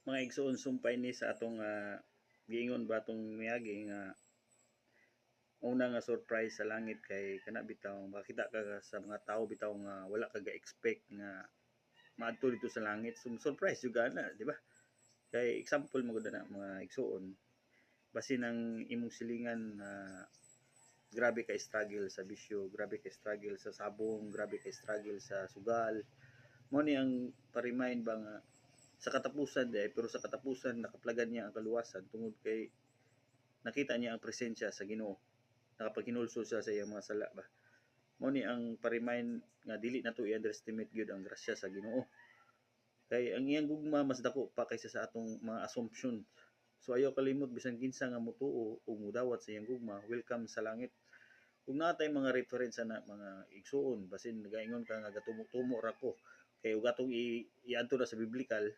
Mga igsoon sumpay ni sa atong giingon ba atong miyagi nga una nga surprise sa langit kay kana bitaw makita ka sa mga tao bitaw nga wala ka ga-expect nga maadto dito sa langit. So, surprise jud na, di ba? Kay example mo gud na mga igsoon basin ang imong silingan na grabe ka struggle sa bisyo, grabe ka struggle sa sabong, grabe ka struggle sa sugal. Mo ni ang pa-remind ba nga sa katapusan pero sa katapusan nakaplagan niya ang kaluwasan tungod kay nakita niya ang presensya sa Ginoo. Nakapaghinulsol siya sa iyang mga sala ba. Mo ni ang pa-remind nga dili nato i-underestimate gyud ang grasya sa Ginoo. Kay ang iyang gugma mas dako pa kaysa sa atong mga assumption. So ayaw kalimot bisan kinsa nga motuo o mudawat sa iyang gugma, welcome sa langit. Kung natay mga reference na mga igsuon basin nagaingon ka nga gatumo-tumo ra ko kay ug atong iadto na sa biblical